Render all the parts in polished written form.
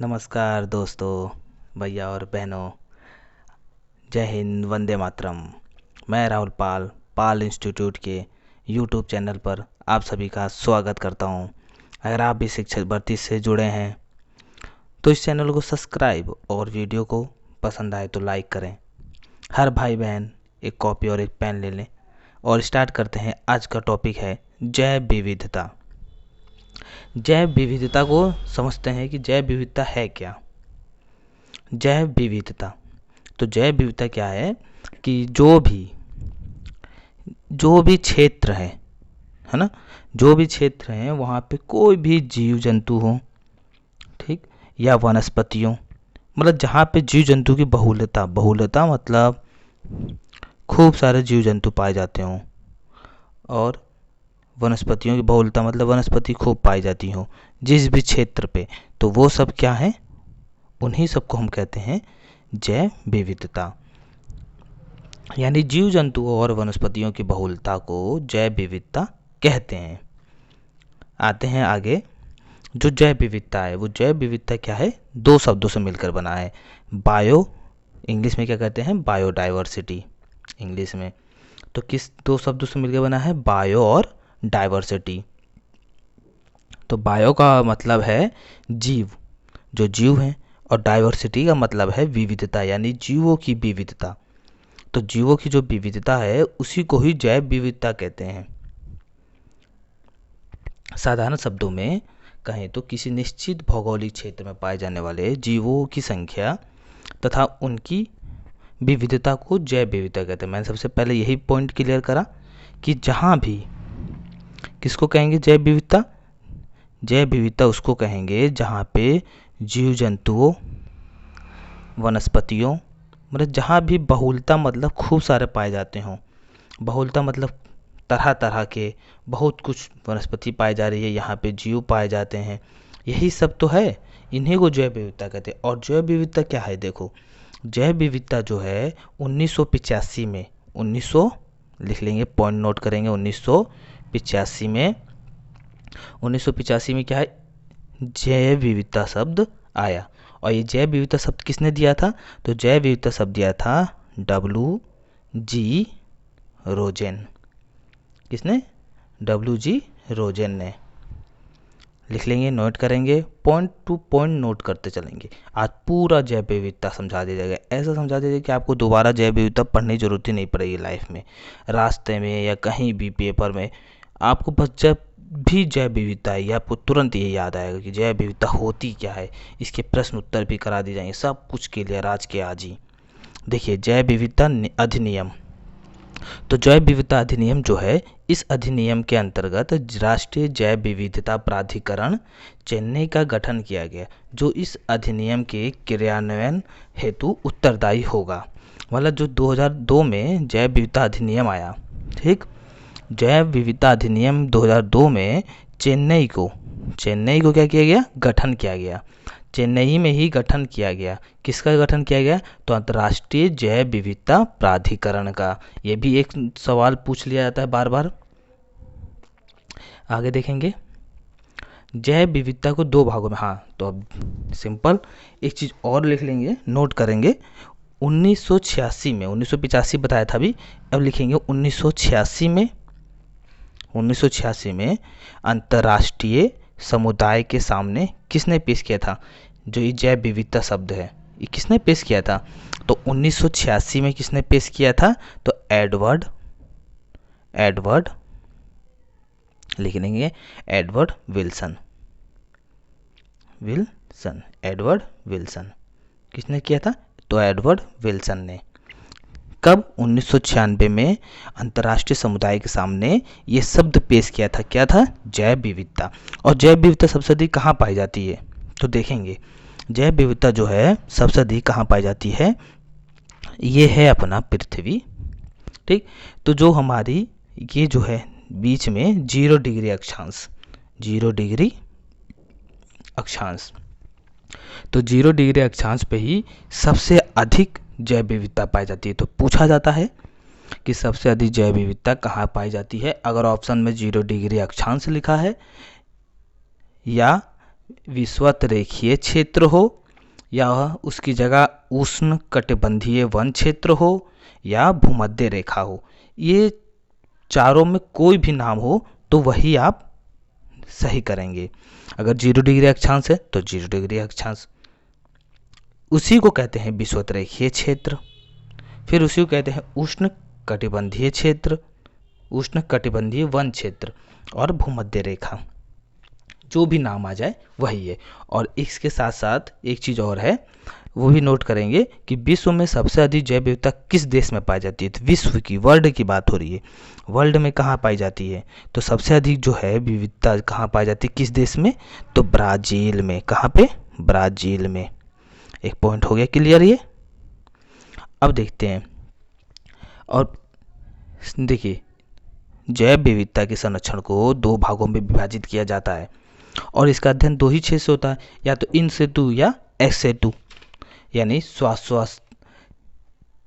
नमस्कार दोस्तों, भैया और बहनों। जय हिंद, वंदे मातरम। मैं राहुल पाल पाल इंस्टीट्यूट के यूट्यूब चैनल पर आप सभी का स्वागत करता हूं। अगर आप भी शिक्षक भर्ती से जुड़े हैं तो इस चैनल को सब्सक्राइब और वीडियो को पसंद आए तो लाइक करें। हर भाई बहन एक कॉपी और एक पेन ले लें और स्टार्ट करते हैं। आज का टॉपिक है जैव विविधता। जैव विविधता को समझते हैं कि जैव विविधता है क्या। जैव विविधता, तो जैव विविधता क्या है कि जो भी क्षेत्र है ना, जो भी क्षेत्र है वहाँ पे कोई भी जीव जंतु हो, ठीक, या वनस्पतियों, मतलब जहाँ पे जीव जंतु की बहुलता मतलब खूब सारे जीव जंतु पाए जाते हों, और वनस्पतियों की बहुलता मतलब वनस्पति खूब पाई जाती हो जिस भी क्षेत्र पे, तो वो सब क्या है, उन्हीं सबको हम कहते हैं जैव विविधता। यानी जीव जंतुओं और वनस्पतियों की बहुलता को जैव विविधता कहते हैं। आते हैं आगे। जो जैव विविधता है वो जैव विविधता क्या है, दो शब्दों से मिलकर बना है। बायो, इंग्लिश में क्या कहते हैं, बायोडाइवर्सिटी इंग्लिश में। तो किस दो शब्दों से मिलकर बना है, बायो और डाइवर्सिटी। तो बायो का मतलब है जीव, जो जीव हैं, और डाइवर्सिटी का मतलब है विविधता, यानी जीवों की विविधता। तो जीवों की जो विविधता है उसी को ही जैव विविधता कहते हैं। साधारण शब्दों में कहें तो किसी निश्चित भौगोलिक क्षेत्र में पाए जाने वाले जीवों की संख्या तथा उनकी विविधता को जैव विविधता कहते हैं। मैंने सबसे पहले यही पॉइंट क्लियर करा कि जहाँ भी किसको कहेंगे जैव विविधता। जैव विविधता उसको कहेंगे जहाँ पे जीव जंतुओं, वनस्पतियों, मतलब जहाँ भी बहुलता मतलब खूब सारे पाए जाते हों। बहुलता मतलब तरह तरह के बहुत कुछ वनस्पति पाई जा रही है, यहाँ पे जीव पाए जाते हैं, यही सब तो है, इन्हीं को जैव विविधता कहते हैं। और जैव विविधता क्या है, देखो जैव विविधता जो है 1985 में, 1900 लिख लेंगे, पॉइंट नोट करेंगे, 1985 में, 1985 में क्या है, जैव विविधता शब्द आया। और ये जैव विविधता शब्द किसने दिया था, तो जैव विविधता शब्द दिया था WG रोजेन। किसने, WG रोजेन ने। लिख लेंगे, नोट करेंगे, पॉइंट टू पॉइंट नोट करते चलेंगे। आज पूरा जैव विविधता समझा दिया जाएगा, ऐसा समझा दिया जाएगा कि आपको दोबारा जैव विविधता पढ़ने की जरूरत ही नहीं पड़ेगी लाइफ में, रास्ते में या कहीं भी पेपर में। आपको बस जब भी जैव विविधता है आपको तुरंत ये याद आएगा कि जैव विविधता होती क्या है। इसके प्रश्न उत्तर भी करा दिए जाएंगे, सब कुछ के लिए आज के आज ही। देखिए जैव विविधता अधिनियम, तो जैव विविधता अधिनियम जो है, इस अधिनियम के अंतर्गत राष्ट्रीय जैव विविधता प्राधिकरण चेन्नई का गठन किया गया, जो इस अधिनियम के क्रियान्वयन हेतु उत्तरदायी होगा। मतलब जो 2002 में जैव विविधता अधिनियम आया, ठीक, जैव विविधता अधिनियम 2002 में चेन्नई को क्या किया गया, गठन किया गया। चेन्नई में ही गठन किया गया। किसका गठन किया गया, तो अंतर्राष्ट्रीय जैव विविधता प्राधिकरण का। ये भी एक सवाल पूछ लिया जाता है बार बार। आगे देखेंगे, जैव विविधता को दो भागों में, हाँ तो अब सिंपल एक चीज और लिख लेंगे, नोट करेंगे। 1986 में, 1985 बताया था अभी, अब लिखेंगे 1986 में अंतर्राष्ट्रीय समुदाय के सामने किसने पेश किया था, जो ये जैव विविधता शब्द है ये किसने पेश किया था, तो 1986 में किसने पेश किया था, तो एडवर्ड लिख लेंगे, एडवर्ड विल्सन। एडवर्ड विल्सन किसने किया था, तो एडवर्ड विल्सन ने। कब, 1996 में अंतर्राष्ट्रीय समुदाय के सामने ये शब्द पेश किया था, क्या था, जैव विविधता। और जैव विविधता सबसे अधिक कहाँ पाई जाती है, तो देखेंगे जैव विविधता जो है सबसे अधिक कहाँ पाई जाती है, ये है अपना पृथ्वी, ठीक। तो जो हमारी ये जो है बीच में 0 डिग्री अक्षांश, 0 डिग्री अक्षांश, तो 0 डिग्री अक्षांश पे ही सबसे अधिक जैव विविधता पाई जाती है। तो पूछा जाता है कि सबसे अधिक जैव विविधता कहाँ पाई जाती है। अगर ऑप्शन में 0 डिग्री अक्षांश लिखा है या विषुवत रेखीय क्षेत्र हो, या उसकी जगह उष्ण कटिबंधीय वन क्षेत्र हो, या भूमध्य रेखा हो। ये चारों में कोई भी नाम हो तो वही आप सही करेंगे। अगर 0 डिग्री अक्षांश है तो 0 डिग्री अक्षांश, उसी को कहते हैं विषुवत रेखीय क्षेत्र। फिर उसी को कहते हैं उष्ण कटिबंधीय क्षेत्र, उष्ण कटिबंधीय वन क्षेत्र और भूमध्य रेखा। जो भी नाम आ जाए वही है। और इसके साथ साथ एक चीज़ और है, वो भी नोट करेंगे कि विश्व में सबसे अधिक जैव विविधता किस देश में पाई जाती है। तो विश्व की, वर्ल्ड की बात हो रही है, वर्ल्ड में कहाँ पाई जाती है, तो सबसे अधिक जो है विविधता कहाँ पाई जाती है, किस देश में, तो ब्राज़ील में। कहाँ पे, ब्राज़ील में। एक पॉइंट हो गया क्लियर ये। अब देखते हैं, और देखिए जैव विविधता के संरक्षण को 2 भागों में विभाजित किया जाता है, और इसका अध्ययन 2 ही क्षेत्र से होता है, या तो इन सेतु या एक्स सेतु, यानी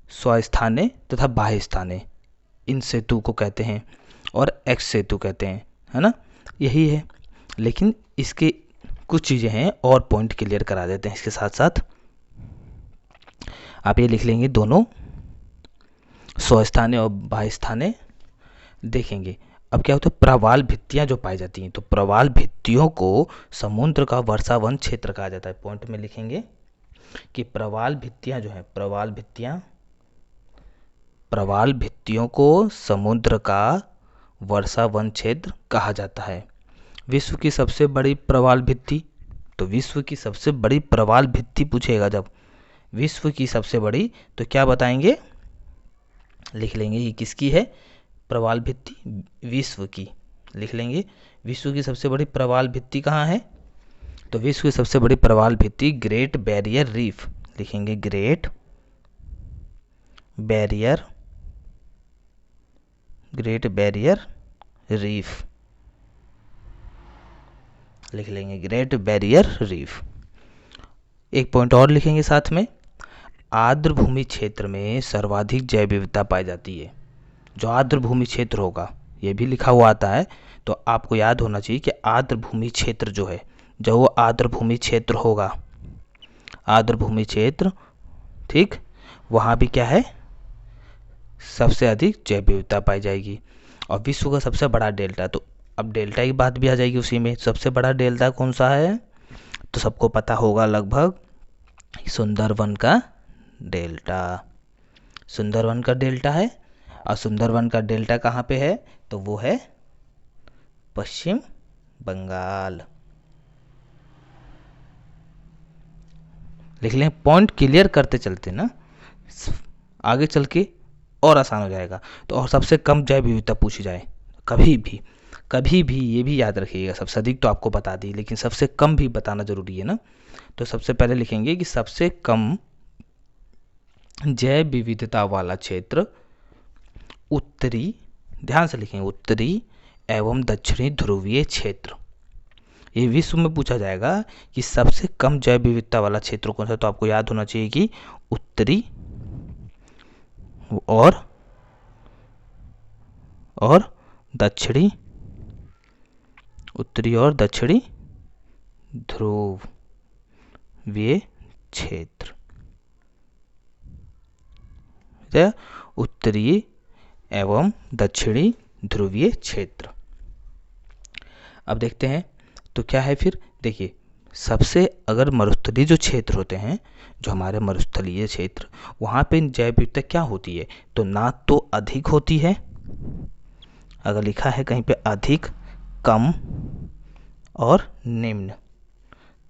स्वस्थाने तथा बाह्य स्थाने। इन सेतु को कहते हैं और एक्स सेतु कहते हैं, है ना, यही है। लेकिन इसके कुछ चीज़ें हैं और पॉइंट क्लियर करा देते हैं इसके साथ साथ। आप ये लिख लेंगे दोनों, स्वस्थाने और बाह्य स्थाने देखेंगे। अब क्या होता है, प्रवाल भित्तियां जो पाई जाती हैं, तो प्रवाल भित्तियों को समुद्र का वर्षावन क्षेत्र कहा जाता है। पॉइंट में लिखेंगे कि प्रवाल भित्तियां जो है, प्रवाल भित्तियों को समुद्र का वर्षावन क्षेत्र कहा जाता है। विश्व की सबसे बड़ी प्रवाल भित्ति, तो विश्व की सबसे बड़ी प्रवाल भित्ति पूछेगा जब, विश्व की सबसे बड़ी, तो क्या बताएंगे, लिख लेंगे ये किसकी है, प्रवाल भित्ति विश्व की। लिख लेंगे विश्व की सबसे बड़ी प्रवाल भित्ति कहाँ है, तो विश्व की सबसे बड़ी प्रवाल भित्ति ग्रेट बैरियर रीफ। लिखेंगे ग्रेट बैरियर रीफ, लिख लेंगे ग्रेट बैरियर रीफ। एक पॉइंट और लिखेंगे साथ में, आर्द्र भूमि क्षेत्र में सर्वाधिक जैव विविधता पाई जाती है। जो आर्द्र भूमि क्षेत्र होगा, ये भी लिखा हुआ आता है, तो आपको याद होना चाहिए कि आर्द्र भूमि क्षेत्र जो है, जो वो आर्द्र भूमि क्षेत्र होगा, आर्द्र भूमि क्षेत्र, ठीक, वहाँ भी क्या है, सबसे अधिक जैव विविधता पाई जाएगी। और विश्व का सबसे बड़ा डेल्टा, तो अब डेल्टा की बात भी आ जाएगी उसी में। सबसे बड़ा डेल्टा कौन सा है, तो सबको पता होगा लगभग, सुंदरवन का डेल्टा। सुंदरवन का डेल्टा है, और सुंदरवन का डेल्टा कहाँ पे है, तो वो है पश्चिम बंगाल। लिख लें, पॉइंट क्लियर करते चलते ना, आगे चल के और आसान हो जाएगा। तो और सबसे कम जैव विविधता पूछी जाए कभी भी ये भी याद रखिएगा, सबसे अधिक तो आपको बता दी, लेकिन सबसे कम भी बताना जरूरी है ना। तो सबसे पहले लिखेंगे कि सबसे कम जैव विविधता वाला क्षेत्र उत्तरी, ध्यान से लिखेंगे, उत्तरी एवं दक्षिणी ध्रुवीय क्षेत्र। ये विश्व में पूछा जाएगा कि सबसे कम जैव विविधता वाला क्षेत्र कौन सा, तो आपको याद होना चाहिए कि उत्तरी और दक्षिणी, उत्तरी और दक्षिणी ध्रुवीय क्षेत्र, उत्तरी एवं दक्षिणी ध्रुवीय क्षेत्र। अब देखते हैं तो क्या है फिर, देखिए सबसे, अगर मरुस्थलीय जो क्षेत्र होते हैं, जो हमारे मरुस्थलीय क्षेत्र, वहाँ पे जैव विविधता क्या होती है, तो ना तो अधिक होती है, अगर लिखा है कहीं पे अधिक, कम और निम्न,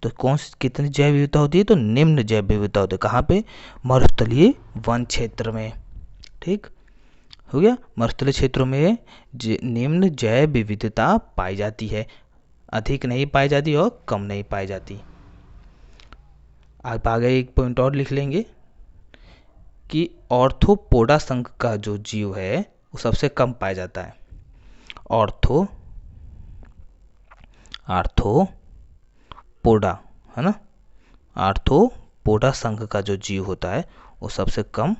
तो कौन सी कितनी जैव विविधता होती है, तो निम्न जैव विविधता होती है। कहाँ पे, मरुस्थलीय वन क्षेत्र में, ठीक हो गया। मरुस्थलीय क्षेत्रों में निम्न जैव विविधता पाई जाती है, अधिक नहीं पाई जाती और कम नहीं पाई जाती। आप आगे एक पॉइंट और लिख लेंगे कि ऑर्थोपोडा संघ का जो जीव है वो सबसे कम पाया जाता है। आर्थोपोडा, है ना, आर्थोपोडा संघ का जो जीव होता है वो सबसे कम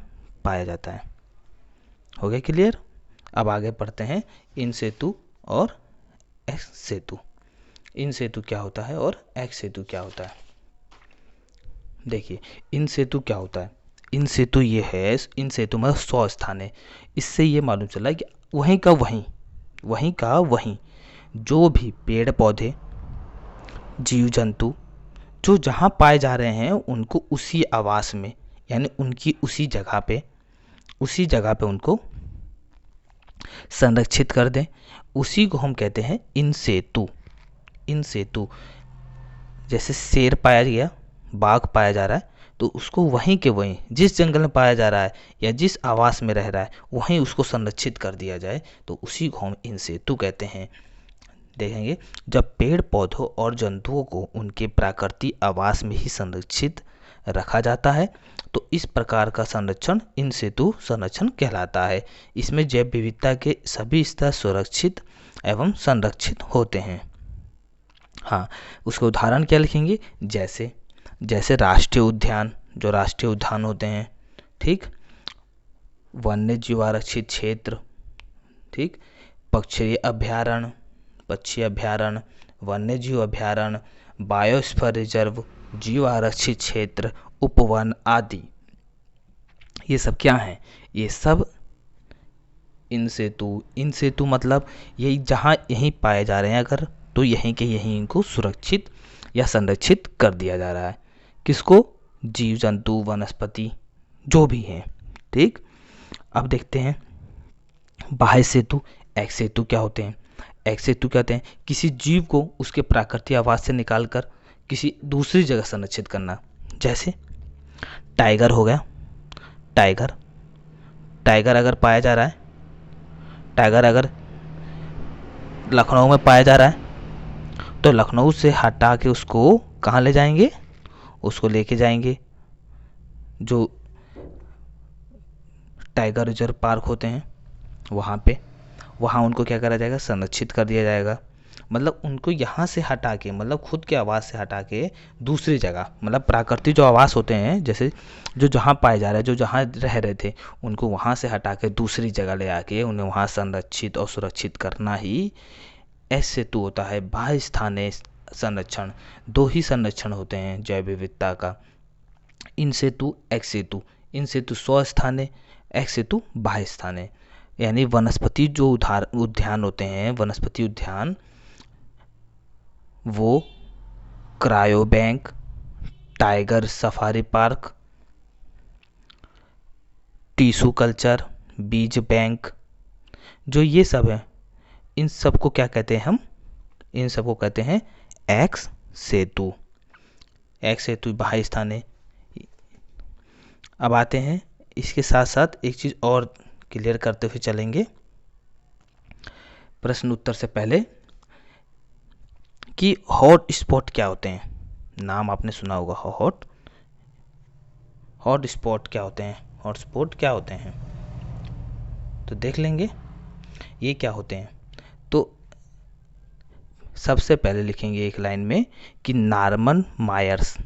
पाया जाता है। हो गया क्लियर। अब आगे पढ़ते हैं इन सेतु और एक्स सेतु। इन सेतु क्या होता है और एक्स सेतु क्या होता है। देखिए इन सेतु क्या होता है, इन सेतु ये है, इन सेतु में 100 स्थान है। इससे ये मालूम चला कि वहीं का वहीं जो भी पेड़ पौधे जीव जंतु जो जहाँ पाए जा रहे हैं उनको उसी आवास में, यानी उनकी उसी जगह पे उनको संरक्षित कर दें, उसी को हम कहते हैं इन सेतु। इन सेतु जैसे शेर पाया गया, बाघ पाया जा रहा है, तो उसको वहीं के वहीं जिस जंगल में पाया जा रहा है या जिस आवास में रह रहा है वहीं उसको संरक्षित कर दिया जाए, तो उसी को हम इन सेतु कहते हैं। देखेंगे जब पेड़ पौधों और जंतुओं को उनके प्राकृतिक आवास में ही संरक्षित रखा जाता है तो इस प्रकार का संरक्षण इन सेतु संरक्षण कहलाता है। इसमें जैव विविधता के सभी स्तर सुरक्षित एवं संरक्षित होते हैं। हाँ, उसके उदाहरण क्या लिखेंगे, जैसे राष्ट्रीय उद्यान, जो राष्ट्रीय उद्यान होते हैं, ठीक, वन्य जीव आरक्षित क्षेत्र, ठीक, पक्षी अभ्यारण्य, वन्य जीव अभ्यारण्य, बायोस्फीयर रिजर्व, जीव आरक्षित क्षेत्र, उपवन आदि। ये सब क्या हैं, ये सब इन सेतु मतलब यही जहाँ यहीं पाए जा रहे हैं अगर, तो यहीं के यहीं इनको सुरक्षित या संरक्षित कर दिया जा रहा है। किसको, जीव जंतु वनस्पति जो भी हैं, ठीक। अब देखते हैं बाह्य सेतु, एक्स सेतु क्या होते हैं। एक्स सेतु कहते हैं किसी जीव को उसके प्राकृतिक आवास से निकालकर किसी दूसरी जगह संरक्षित करना। जैसे टाइगर हो गया, टाइगर अगर पाया जा रहा है, टाइगर अगर लखनऊ में पाया जा रहा है तो लखनऊ से हटा के उसको कहाँ ले जाएंगे, उसको लेके जाएंगे जो टाइगर रिजर्व पार्क होते हैं वहाँ पे, वहाँ उनको क्या करा जाएगा, संरक्षित कर दिया जाएगा। मतलब उनको यहाँ से हटा के, मतलब खुद के आवास से हटा के दूसरी जगह, मतलब प्राकृतिक जो आवास होते हैं जैसे जो जहाँ पाए जा रहे हैं, जो जहाँ रह रहे थे उनको वहाँ से हटा के दूसरी जगह ले आके उन्हें वहाँ संरक्षित और सुरक्षित करना ही एस सेतु होता है। बाह्य स्थानीय संरक्षण, दो ही संरक्षण होते हैं जैव विविधता का, इन सेतु एक्स सेतु। इन सेतु 100 स्थानीय, एक्स सेतु बाह्य स्थानीय। यानी वनस्पति जो उद्यान होते हैं, वनस्पति उद्यान वो cryo bank, tiger safari park, tissue culture, बीज बैंक, जो ये सब है, इन सब को क्या कहते हैं हम, इन सब को कहते हैं एक्स सेतु। एक्स सेतु बाह्य स्थानीय। अब आते हैं, इसके साथ साथ एक चीज़ और क्लियर करते हुए चलेंगे प्रश्न उत्तर से पहले कि हॉट स्पॉट क्या होते हैं। नाम आपने सुना होगा, हॉट स्पॉट क्या होते हैं, हॉट स्पॉट क्या होते हैं, तो देख लेंगे ये क्या होते हैं। तो सबसे पहले लिखेंगे एक लाइन में कि नॉर्मन मायर्स,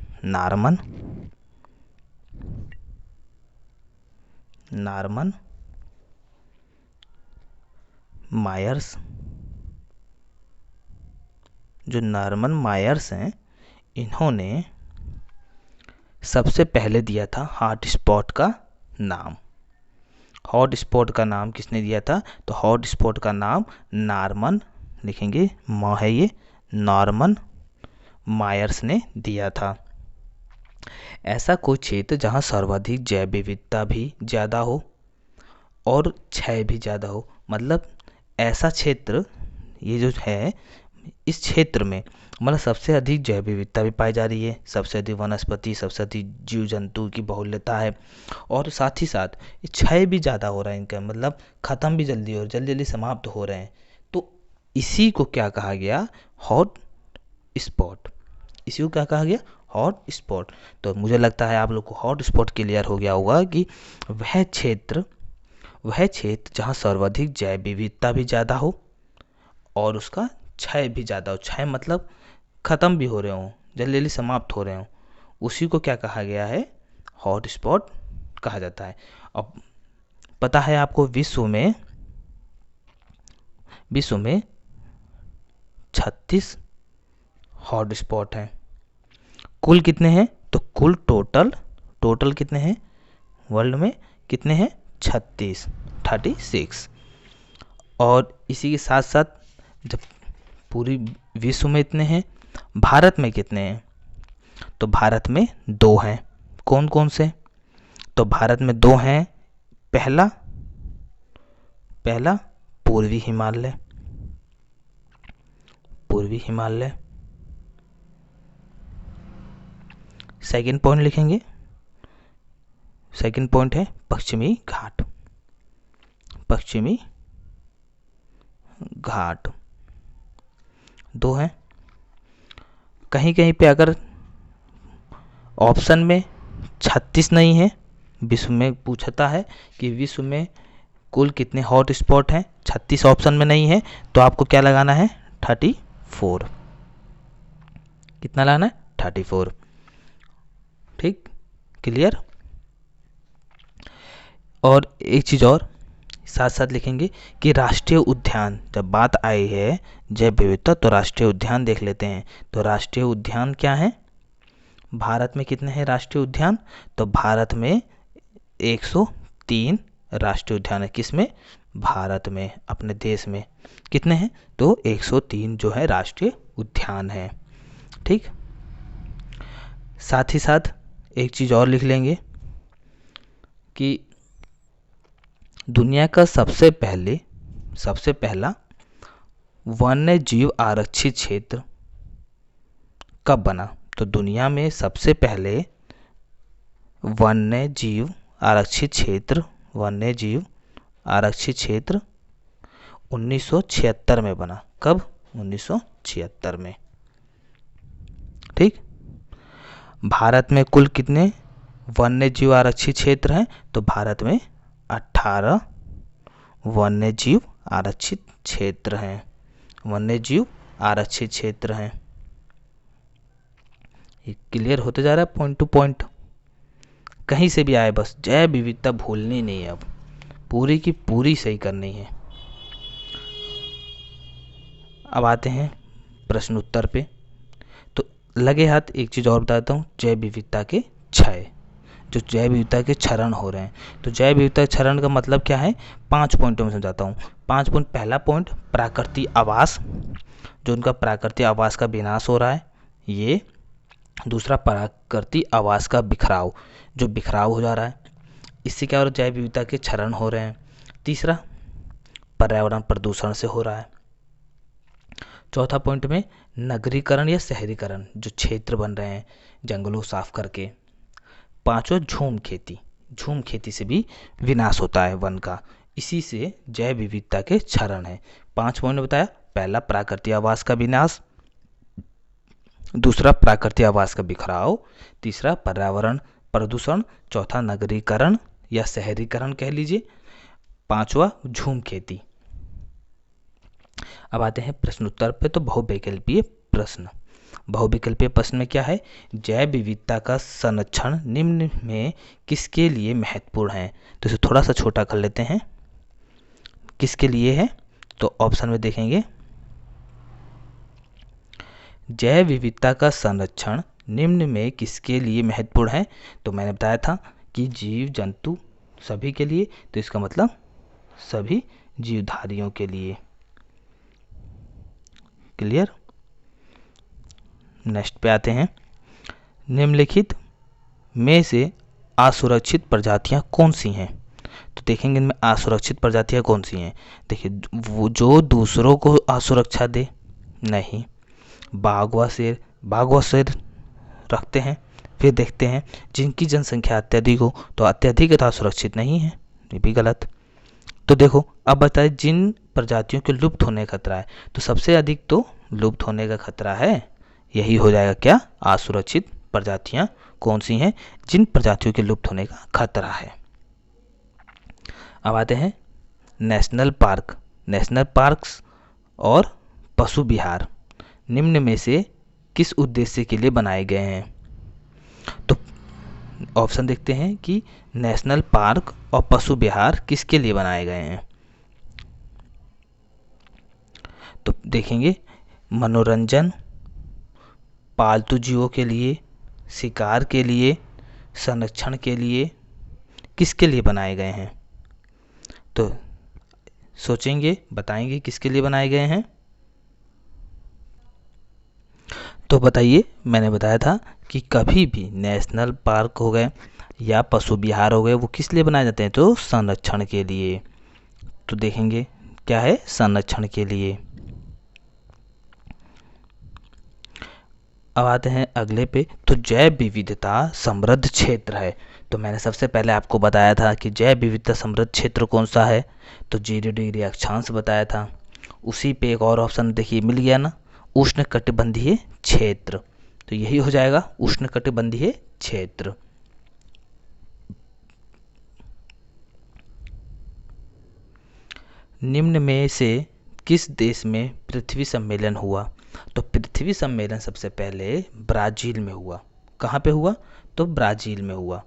जो नॉर्मन मायर्स हैं, इन्होंने सबसे पहले दिया था हॉट स्पॉट का नाम। हॉट स्पॉट का नाम किसने दिया था, तो हॉट स्पॉट का नाम नॉर्मन, लिखेंगे है ये, नॉर्मन मायर्स ने दिया था। ऐसा कोई क्षेत्र जहाँ सर्वाधिक जैव विविधता भी ज़्यादा हो और क्षय भी ज़्यादा हो, मतलब ऐसा क्षेत्र ये जो है, इस क्षेत्र में मतलब सबसे अधिक जैव विविधता भी पाई जा रही है, सबसे अधिक वनस्पति, सबसे अधिक जीव जंतु की बहुल्यता है, और साथ ही साथ क्षय भी ज़्यादा हो रहा है इनका, मतलब ख़त्म भी जल्दी हो, जल्दी समाप्त हो रहे हैं। तो इसी को क्या कहा गया, हॉट स्पॉट। इसी को क्या कहा गया, हॉट स्पॉट। तो मुझे लगता है आप लोग को हॉट स्पॉट क्लियर हो गया होगा कि वह क्षेत्र जहाँ सर्वाधिक जैव विविधता भी ज़्यादा हो और उसका क्षय भी ज़्यादा हो। क्षय मतलब ख़त्म भी हो रहे हों, जल्दी समाप्त हो रहे हों, उसी को क्या कहा गया है, हॉट स्पॉट कहा जाता है। अब पता है आपको विश्व में 36 हॉट स्पॉट हैं। कुल कितने हैं? तो कुल टोटल कितने हैं वर्ल्ड में? कितने हैं? 36। और इसी के साथ साथ जब पूरी विश्व में इतने हैं, भारत में कितने हैं? तो भारत में 2 हैं। कौन कौन से? तो भारत में 2 हैं। पहला पूर्वी हिमालय। सेकंड पॉइंट लिखेंगे, सेकंड पॉइंट है पश्चिमी घाट। 2 हैं। कहीं कहीं पे अगर ऑप्शन में 36 नहीं है, विश्व में पूछता है कि विश्व में कुल कितने हॉट स्पॉट हैं, 36 ऑप्शन में नहीं है, तो आपको क्या लगाना है? 34। कितना लगाना है? 34। ठीक, क्लियर। और एक चीज़ और साथ साथ लिखेंगे कि राष्ट्रीय उद्यान, जब बात आई है जैव विविधता तो राष्ट्रीय उद्यान देख लेते हैं। तो राष्ट्रीय उद्यान क्या है? भारत में कितने हैं राष्ट्रीय उद्यान? तो भारत में 103 राष्ट्रीय उद्यान है। किसमें? भारत में, अपने देश में। कितने हैं? तो 103 जो है राष्ट्रीय उद्यान है। ठीक, साथ ही साथ एक चीज़ और लिख लेंगे कि दुनिया का सबसे पहला वन्य जीव आरक्षित क्षेत्र कब बना? तो दुनिया में सबसे पहले वन्य जीव आरक्षित क्षेत्र 1976 में बना। कब? 1976 में। ठीक, भारत में कुल कितने वन्य जीव आरक्षित क्षेत्र हैं? तो भारत में 18 वन्य जीव आरक्षित क्षेत्र हैं। ये क्लियर होते जा रहा है पॉइंट टू पॉइंट। कहीं से भी आए, बस जैव विविधता भूलनी नहीं है, अब पूरी की पूरी सही करनी है। अब आते हैं प्रश्न उत्तर पे। तो लगे हाथ एक चीज़ और बताता हूँ, जैव विविधता के क्षय, जो जैव विविधता के क्षरण हो रहे हैं। तो जैव विविधता क्षरण का मतलब क्या है? 5 पॉइंटों में समझाता हूँ। 5 पॉइंट। पहला पॉइंट प्राकृतिक आवास, जो उनका प्राकृतिक आवास का विनाश हो रहा है, ये। दूसरा प्राकृतिक आवास का बिखराव, जो बिखराव हो जा रहा है, इससे क्या हो रहा है? जैव विविधता के क्षरण हो रहे हैं। तीसरा पर्यावरण प्रदूषण से हो रहा है। चौथा पॉइंट में नगरीकरण या शहरीकरण, जो क्षेत्र बन रहे हैं जंगलों साफ करके। पांचवा झूम खेती से भी विनाश होता है वन का, इसी से जैव विविधता के क्षरण है। 5 पॉइंट बताया। पहला प्राकृतिक आवास का विनाश, दूसरा प्राकृतिक आवास का बिखराव, तीसरा पर्यावरण प्रदूषण, चौथा नगरीकरण या शहरीकरण कह लीजिए, पांचवा झूम खेती। अब आते हैं प्रश्न उत्तर पे। तो बहुविकल्पीय प्रश्न में क्या है? जैव विविधता का संरक्षण निम्न में किसके लिए महत्वपूर्ण है? तो इसे थोड़ा सा छोटा कर लेते हैं। किसके लिए है? तो ऑप्शन में देखेंगे, जैव विविधता का संरक्षण निम्न में किसके लिए महत्वपूर्ण है? तो मैंने बताया था कि जीव जंतु सभी के लिए, तो इसका मतलब सभी जीवधारियों के लिए। क्लियर। नेक्स्ट पे आते हैं, निम्नलिखित में से असुरक्षित प्रजातियां कौन सी हैं? तो देखेंगे इनमें असुरक्षित प्रजातियां कौन सी हैं। देखिए, वो जो दूसरों को असुरक्षा दे, नहीं। बाघ व शेर रखते हैं। फिर देखते हैं जिनकी जनसंख्या अत्यधिक हो, तो अत्यधिक असुरक्षित नहीं है, ये भी गलत। तो देखो, अब बताएं जिन प्रजातियों के लुप्त होने का खतरा है, तो सबसे अधिक तो लुप्त होने का खतरा है, यही हो जाएगा क्या? असुरक्षित प्रजातियां कौन सी हैं? जिन प्रजातियों के लुप्त होने का खतरा है। अब आते हैं नेशनल पार्क्स और पशु विहार निम्न में से किस उद्देश्य के लिए बनाए गए हैं? तो ऑप्शन देखते हैं कि नेशनल पार्क और पशु विहार किसके लिए बनाए गए हैं। तो देखेंगे मनोरंजन, पालतू जीवों के लिए, शिकार के लिए, संरक्षण के लिए, किसके लिए बनाए गए हैं? तो सोचेंगे, बताएंगे किसके लिए बनाए गए हैं। तो बताइए, मैंने बताया था कि कभी भी नेशनल पार्क हो गए या पशु विहार हो गए, वो किस लिए बनाए जाते हैं? तो संरक्षण के लिए। तो देखेंगे क्या है, संरक्षण के लिए। अब आते हैं अगले पे। तो जैव विविधता समृद्ध क्षेत्र है। तो मैंने सबसे पहले आपको बताया था कि जैव विविधता समृद्ध क्षेत्र कौन सा है, तो 0 डिग्री अक्षांश बताया था। उसी पे एक और ऑप्शन देखिए मिल गया ना, उष्णकटिबंधीय क्षेत्र। तो यही हो जाएगा, उष्णकटिबंधीय क्षेत्र। निम्न में से किस देश में पृथ्वी सम्मेलन हुआ? तो पृथ्वी सम्मेलन सबसे पहले ब्राज़ील में हुआ। कहाँ पे हुआ? तो ब्राज़ील में हुआ।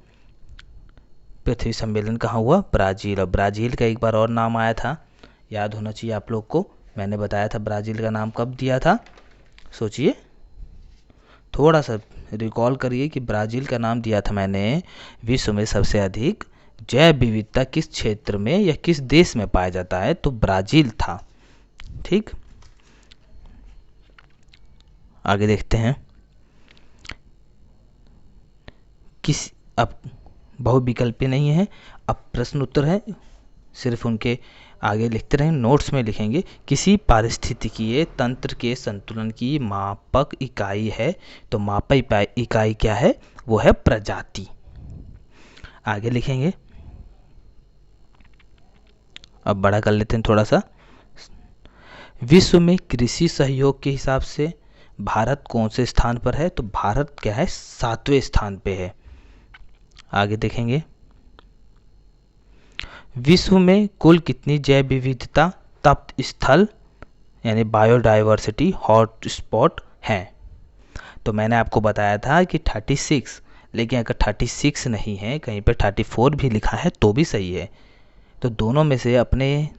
पृथ्वी सम्मेलन कहाँ हुआ? ब्राज़ील। और ब्राज़ील का एक बार और नाम आया था, याद होना चाहिए आप लोग को। मैंने बताया था ब्राज़ील का नाम कब दिया था, सोचिए, थोड़ा सा रिकॉल करिए कि ब्राज़ील का नाम दिया था मैंने, विश्व में सबसे अधिक जैव विविधता किस क्षेत्र में या किस देश में पाया जाता है? तो ब्राज़ील था। ठीक, आगे देखते हैं। किस, अब बहुविकल्पी नहीं है, अब प्रश्न उत्तर है, सिर्फ उनके आगे लिखते रहें, नोट्स में लिखेंगे। किसी पारिस्थितिकीय तंत्र के संतुलन की मापक इकाई है। तो मापक इकाई क्या है? वो है प्रजाति। आगे लिखेंगे, अब बड़ा कर लेते हैं थोड़ा सा। विश्व में कृषि सहयोग के हिसाब से भारत कौन से स्थान पर है? तो भारत क्या है? 7वें स्थान पे है। आगे देखेंगे, विश्व में कुल कितनी जैव विविधता तप्त स्थल यानी बायोडाइवर्सिटी हॉट स्पॉट हैं? तो मैंने आपको बताया था कि 36, लेकिन अगर 36 नहीं है, कहीं पर 34 भी लिखा है तो भी सही है। तो दोनों में से अपने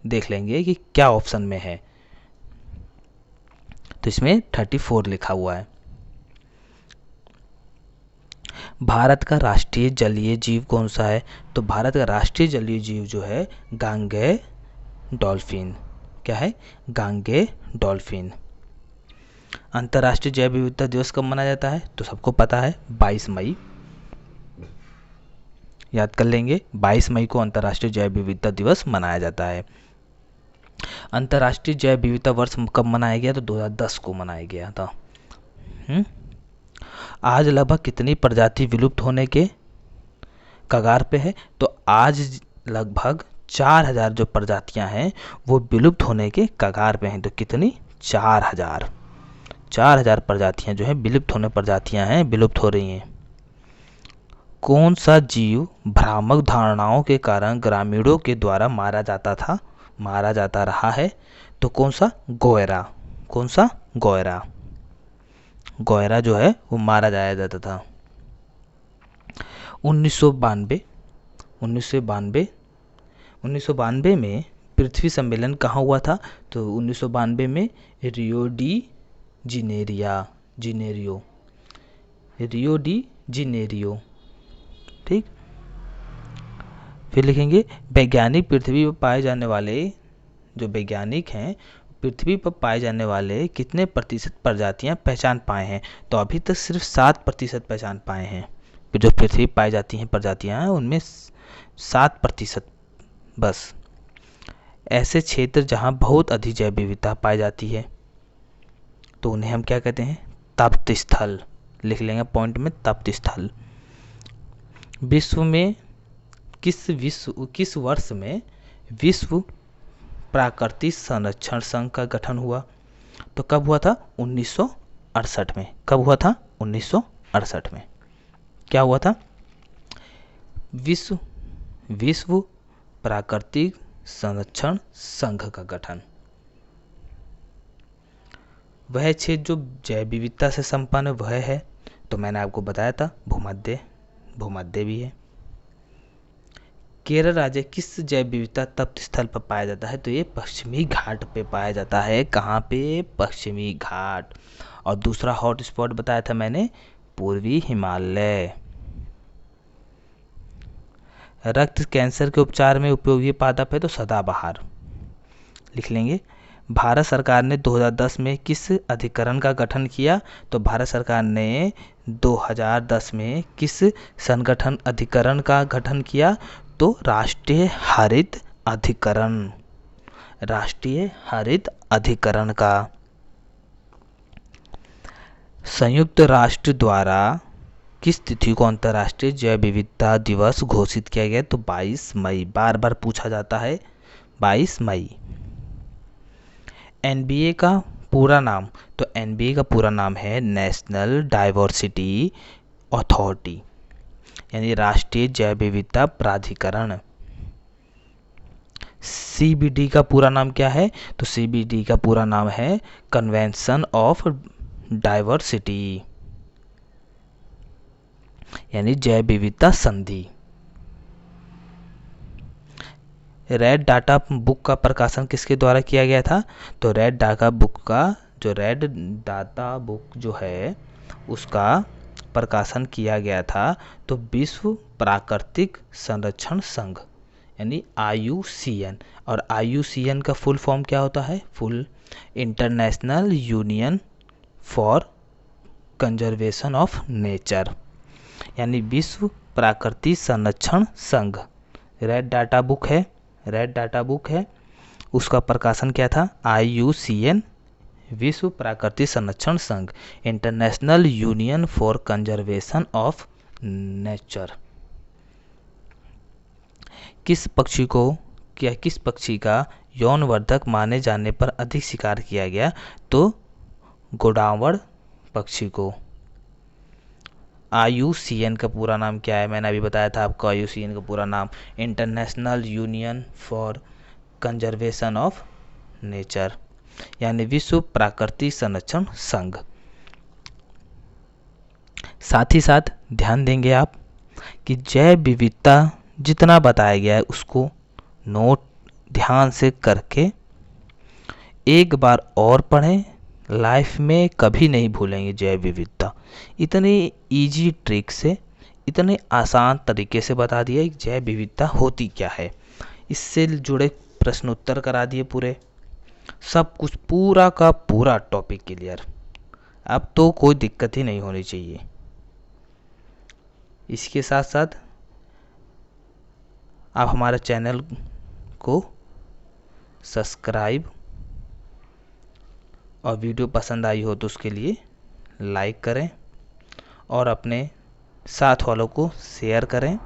देख लेंगे कि क्या ऑप्शन में है। तो इसमें 34 लिखा हुआ है। भारत का राष्ट्रीय जलीय जीव कौन सा है? तो भारत का राष्ट्रीय जलीय जीव जो है गांगे डॉल्फिन। क्या है? गांगे डॉल्फिन। अंतर्राष्ट्रीय जैव विविधता दिवस कब मनाया जाता है? तो सबको पता है, 22 मई। याद कर लेंगे, 22 मई को अंतर्राष्ट्रीय जैव विविधता दिवस मनाया जाता है। अंतर्राष्ट्रीय जैव विविधता वर्ष कब मनाया गया? तो 2010 को मनाया गया था। आज लगभग कितनी प्रजाति विलुप्त होने के कगार पे है? तो आज लगभग 4000 जो प्रजातियां हैं वो विलुप्त होने के कगार पे हैं। तो कितनी? 4000 प्रजातियां जो है विलुप्त होने प्रजातियां हैं, विलुप्त हो रही हैं। कौन सा जीव भ्रामक धारणाओं के कारण ग्रामीणों के द्वारा मारा जाता रहा है? तो कौन सा? गोयरा। कौन सा? गोयरा। गोयरा जो है वो मारा जाया जाता था। 1992 में पृथ्वी सम्मेलन कहाँ हुआ था? तो 1992 में रियो डी जिनेरियो। ठीक, फिर लिखेंगे वैज्ञानिक पृथ्वी पर पाए जाने वाले, जो वैज्ञानिक हैं पृथ्वी पर पाए जाने वाले कितने प्रतिशत प्रजातियां पहचान पाए हैं? तो अभी तक सिर्फ 7% पहचान पाए हैं। जो पृथ्वी पाई जाती हैं प्रजातियां हैं उनमें 7% बस। ऐसे क्षेत्र जहां बहुत अधिक जैव विविधता पाई जाती है तो उन्हें हम क्या कहते हैं? तप्त स्थल। लिख लेंगे पॉइंट में, तप्त स्थल। विश्व में किस वर्ष में विश्व प्राकृतिक संरक्षण संघ का गठन हुआ? तो कब हुआ था? 1968 में। कब हुआ था? 1968 में। क्या हुआ था? विश्व प्राकृतिक संरक्षण संघ का गठन। वह क्षेत्र जो जैव विविधता से संपन्न वह है, तो मैंने आपको बताया था भूमध्य भी है। केरल राज्य किस जैव विविधता तप्त स्थल पर पाया जाता है? तो ये पश्चिमी घाट पे पाया जाता है। कहाँ पे? पश्चिमी घाट। और दूसरा हॉट स्पॉट बताया था मैंने पूर्वी हिमालय। रक्त कैंसर के उपचार में उपयोगी पादप है तो सदाबहार लिख लेंगे। भारत सरकार ने 2010 में किस अधिकरण का गठन किया? तो भारत सरकार ने 2010 में किस संगठन अधिकरण का गठन किया? तो राष्ट्रीय हरित अधिकरण, राष्ट्रीय हरित अधिकरण का। संयुक्त राष्ट्र द्वारा किस तिथि को अंतर्राष्ट्रीय जैव विविधता दिवस घोषित किया गया? तो 22 मई, बार बार पूछा जाता है, 22 मई। एनबीए का पूरा नाम? तो एनबीए का पूरा नाम है नेशनल डाइवर्सिटी अथॉरिटी, यानी राष्ट्रीय जैव विविधता प्राधिकरण। सीबीडी का पूरा नाम क्या है? तो सीबीडी का पूरा नाम है कन्वेंशन ऑफ डाइवर्सिटी, यानी जैव विविधता संधि। रेड डाटा बुक का प्रकाशन किसके द्वारा किया गया था? तो रेड डाटा बुक जो है उसका प्रकाशन किया गया था तो विश्व प्राकृतिक संरक्षण संघ, यानी IUCN। और IUCN का फुल फॉर्म क्या होता है? Full international union for conservation of nature, यानी विश्व प्राकृतिक संरक्षण संघ। रेड डाटा बुक है, उसका प्रकाशन क्या था? IUCN, विश्व प्राकृतिक संरक्षण संघ, international union for conservation of nature. किस पक्षी का यौनवर्धक माने जाने पर अधिक शिकार किया गया? तो गोडावड़ पक्षी को। IUCN का पूरा नाम क्या है? मैंने अभी बताया था आपको IUCN का पूरा नाम international union for conservation of nature, यानी विश्व प्राकृतिक संरक्षण संघ। साथ ही साथ ध्यान देंगे आप कि जैव विविधता जितना बताया गया है उसको नोट ध्यान से करके एक बार और पढ़ें, लाइफ में कभी नहीं भूलेंगे जैव विविधता। इतनी इजी ट्रिक से, इतने आसान तरीके से बता दिया कि जैव विविधता होती क्या है। इससे जुड़े प्रश्न उत्तर करा दिए पूरे, सब कुछ पूरा का पूरा टॉपिक क्लियर। अब तो कोई दिक्कत ही नहीं होनी चाहिए। इसके साथ साथ आप हमारे चैनल को सब्सक्राइब और वीडियो पसंद आई हो तो उसके लिए लाइक करें और अपने साथ वालों को शेयर करें।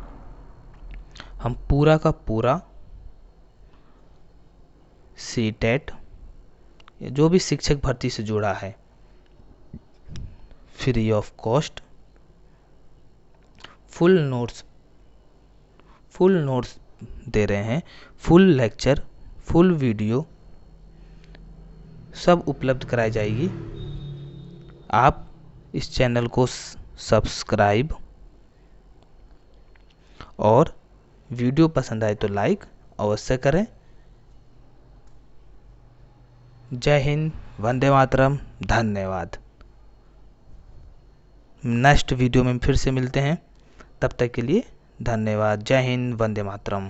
हम पूरा का पूरा सीटेट जो भी शिक्षक भर्ती से जुड़ा है free of cost full notes दे रहे हैं, फुल लेक्चर, फुल वीडियो सब उपलब्ध कराई जाएगी। आप इस चैनल को सब्सक्राइब और वीडियो पसंद आए तो लाइक अवश्य करें। जय हिंद, वंदे मातरम, धन्यवाद। नेक्स्ट वीडियो में फिर से मिलते हैं, तब तक के लिए धन्यवाद। जय हिंद, वंदे मातरम।